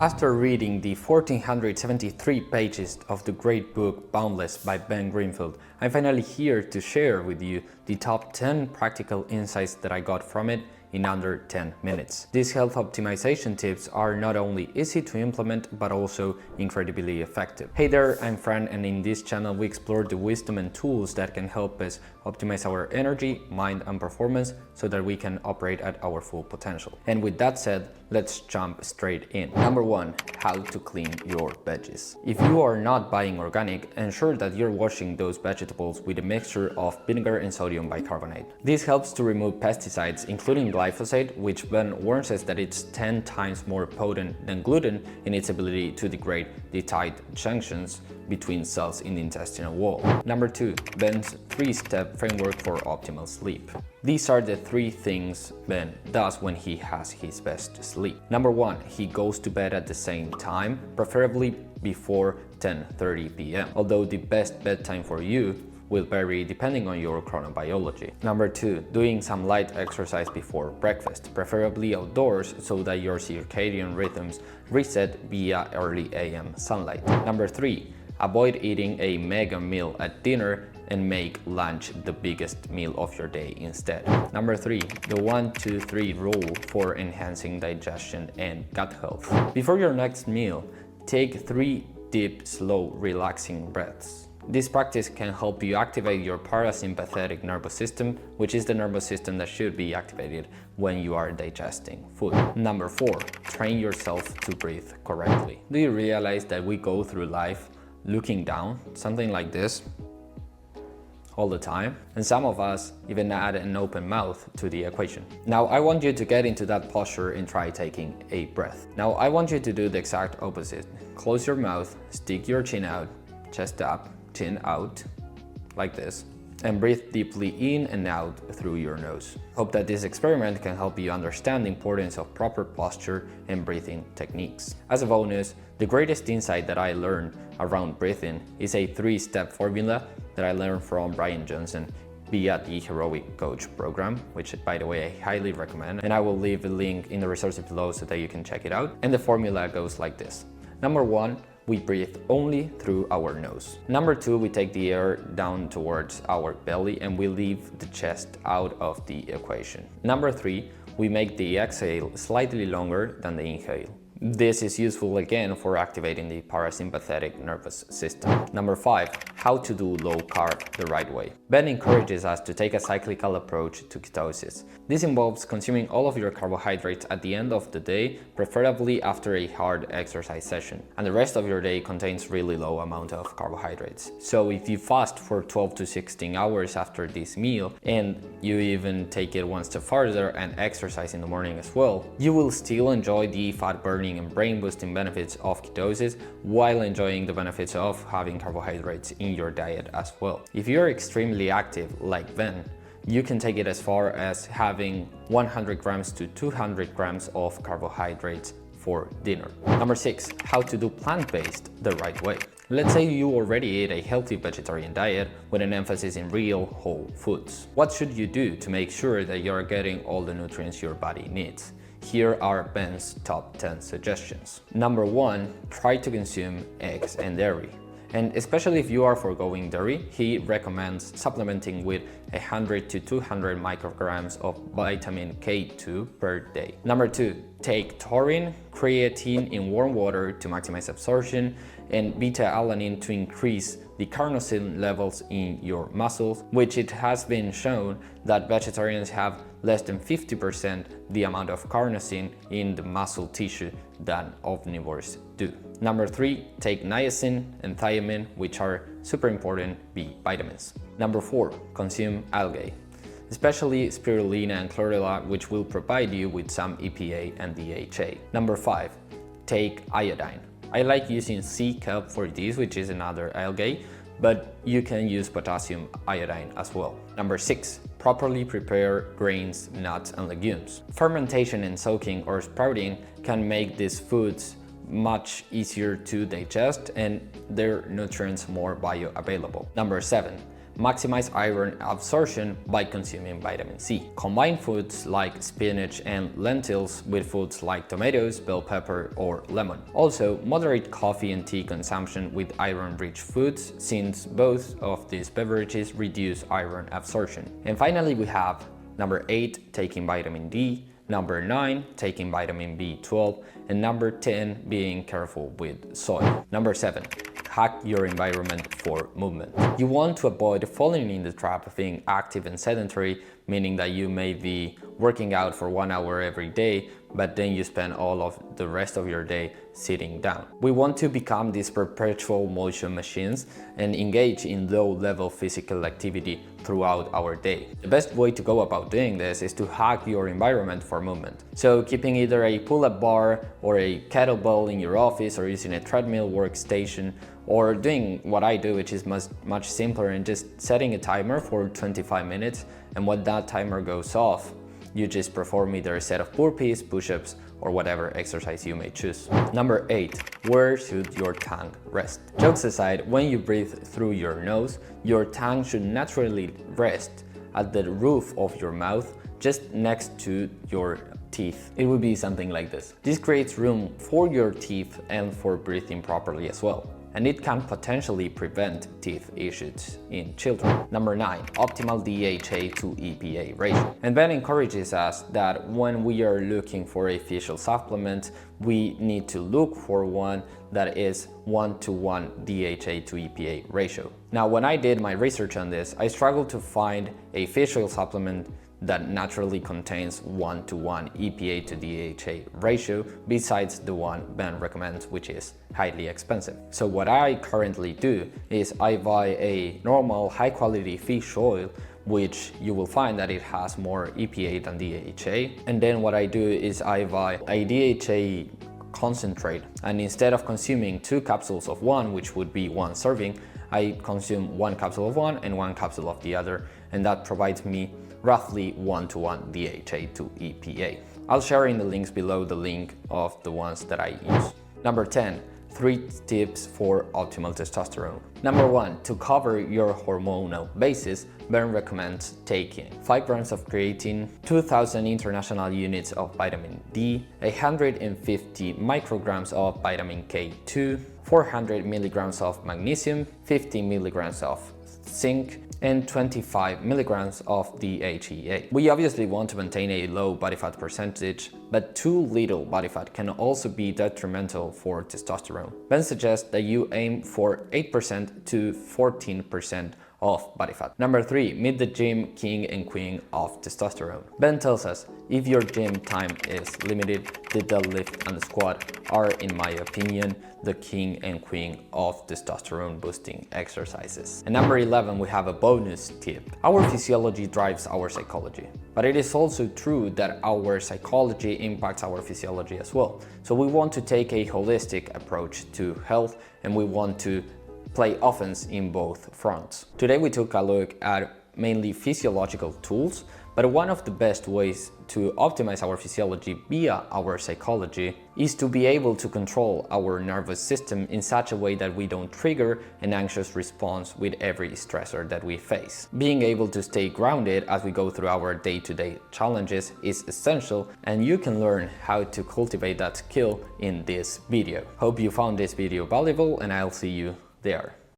After reading the 1473 pages of the great book Boundless by Ben Greenfield, I'm finally here to share with you the top 10 practical insights that I got from it in under 10 minutes. These health optimization tips are not only easy to implement, but also incredibly effective. Hey there, I'm Fran, and in this channel we explore the wisdom and tools that can help us optimize our energy, mind, and performance so that we can operate at our full potential. And with that said, let's jump straight in. Number 1, how to clean your veggies. If you are not buying organic, ensure that you're washing those vegetables with a mixture of vinegar and sodium bicarbonate. This helps to remove pesticides, including glyphosate, which Ben warns us that it's 10 times more potent than gluten in its ability to degrade the tight junctions between cells in the intestinal wall. Number 2, Ben's 3-step framework for optimal sleep. These are the 3 things Ben does when he has his best sleep. Number 1, he goes to bed at the same time, preferably before 10:30 p.m. Although the best bedtime for you will vary depending on your chronobiology. Number 2, doing some light exercise before breakfast, preferably outdoors so that your circadian rhythms reset via early AM sunlight. Number 3, avoid eating a mega meal at dinner and make lunch the biggest meal of your day instead. Number 3, the 1-2-3 rule for enhancing digestion and gut health. Before your next meal, take 3 deep, slow, relaxing breaths. This practice can help you activate your parasympathetic nervous system, which is the nervous system that should be activated when you are digesting food. Number 4, train yourself to breathe correctly. Do you realize that we go through life looking down, something like this, all the time? And some of us even add an open mouth to the equation. Now I want you to get into that posture and try taking a breath. Now I want you to do the exact opposite. Close your mouth, stick your chin out, chest up, chin out, like this, and breathe deeply in and out through your nose. Hope that this experiment can help you understand the importance of proper posture and breathing techniques. As a bonus, the greatest insight that I learned around breathing is a 3-step formula that I learned from Brian Johnson via the Heroic Coach program, which by the way I highly recommend, and I will leave a link in the resources below so that you can check it out. And the formula goes like this. Number 1, we breathe only through our nose. Number 2, we take the air down towards our belly and we leave the chest out of the equation. Number 3, we make the exhale slightly longer than the inhale. This is useful again for activating the parasympathetic nervous system. Number 5, how to do low carb the right way. Ben encourages us to take a cyclical approach to ketosis. This involves consuming all of your carbohydrates at the end of the day, preferably after a hard exercise session. And the rest of your day contains really low amount of carbohydrates. So if you fast for 12 to 16 hours after this meal, and you even take it one step further and exercise in the morning as well, you will still enjoy the fat burning and brain boosting benefits of ketosis while enjoying the benefits of having carbohydrates in your diet as well. If you're extremely active like Ben, you can take it as far as having 100 grams to 200 grams of carbohydrates for dinner. Number 6, how to do plant-based the right way. Let's say you already eat a healthy vegetarian diet with an emphasis in real whole foods. What should you do to make sure that you're getting all the nutrients your body needs? Here are Ben's top 10 suggestions. Number 1, try to consume eggs and dairy. And especially if you are foregoing dairy, he recommends supplementing with 100 to 200 micrograms of vitamin K2 per day. Number 2, take taurine, creatine in warm water to maximize absorption, and beta-alanine to increase the carnosine levels in your muscles, which it has been shown that vegetarians have less than 50% the amount of carnosine in the muscle tissue than omnivores do. Number 3, take niacin and thiamine, which are super important B vitamins. Number 4, consume algae, especially spirulina and chlorella, which will provide you with some EPA and DHA. Number 5, take iodine. I like using sea kelp for this, which is another algae, but you can use potassium iodine as well. Number 6, properly prepare grains, nuts, and legumes. Fermentation and soaking or sprouting can make these foods much easier to digest and their nutrients more bioavailable. Number 7, maximize iron absorption by consuming vitamin C. Combine foods like spinach and lentils with foods like tomatoes, bell pepper, or lemon. Also, moderate coffee and tea consumption with iron-rich foods, since both of these beverages reduce iron absorption. And finally, we have number 8, taking vitamin D, number 9, taking vitamin B12, and number 10, being careful with soy. Number 7, hack your environment for movement. You want to avoid falling in the trap of being active and sedentary, meaning that you may be working out for 1 hour every day, but then you spend all of the rest of your day sitting down. We want to become these perpetual motion machines and engage in low-level physical activity throughout our day. The best way to go about doing this is to hack your environment for movement. So keeping either a pull-up bar or a kettlebell in your office, or using a treadmill workstation, or doing what I do, which is much simpler, and just setting a timer for 25 minutes, and when that timer goes off, you just perform either a set of burpees, push-ups, or whatever exercise you may choose. Number 8, where should your tongue rest? Jokes aside, when you breathe through your nose, your tongue should naturally rest at the roof of your mouth, just next to your teeth. It would be something like this. This creates room for your teeth and for breathing properly as well, and it can potentially prevent teeth issues in children. Number 9, optimal DHA to EPA ratio. And Ben encourages us that when we are looking for a fish oil supplement, we need to look for one that is 1:1 DHA to EPA ratio. Now, when I did my research on this, I struggled to find a fish oil supplement that naturally contains 1:1 EPA to DHA ratio, besides the one Ben recommends, which is highly expensive. So what I currently do is I buy a normal high quality fish oil, which you will find that it has more EPA than DHA. And then what I do is I buy a DHA concentrate, and instead of consuming 2 capsules of one, which would be 1 serving, I consume 1 capsule of one and 1 capsule of the other, and that provides me roughly 1:1 DHA to EPA. I'll share in the links below the link of the ones that I use. Number 10, 3 tips for optimal testosterone. Number 1, to cover your hormonal basis, Ben recommends taking 5 grams of creatine, 2,000 international units of vitamin D, 150 micrograms of vitamin K2, 400 milligrams of magnesium, 50 milligrams of zinc, and 25 milligrams of DHEA. We obviously want to maintain a low body fat percentage, but too little body fat can also be detrimental for testosterone. Ben suggests that you aim for 8% to 14% of body fat. Number 3, meet the gym king and queen of testosterone. Ben tells us if your gym time is limited, the deadlift and the squat are, in my opinion, the king and queen of testosterone boosting exercises. And number 11, we have a bonus tip. Our physiology drives our psychology, but it is also true that our psychology impacts our physiology as well. So we want to take a holistic approach to health, and we want to play offense in both fronts. Today we took a look at mainly physiological tools, but one of the best ways to optimize our physiology via our psychology is to be able to control our nervous system in such a way that we don't trigger an anxious response with every stressor that we face. Being able to stay grounded as we go through our day-to-day challenges is essential, and you can learn how to cultivate that skill in this video. Hope you found this video valuable, and I'll see you there.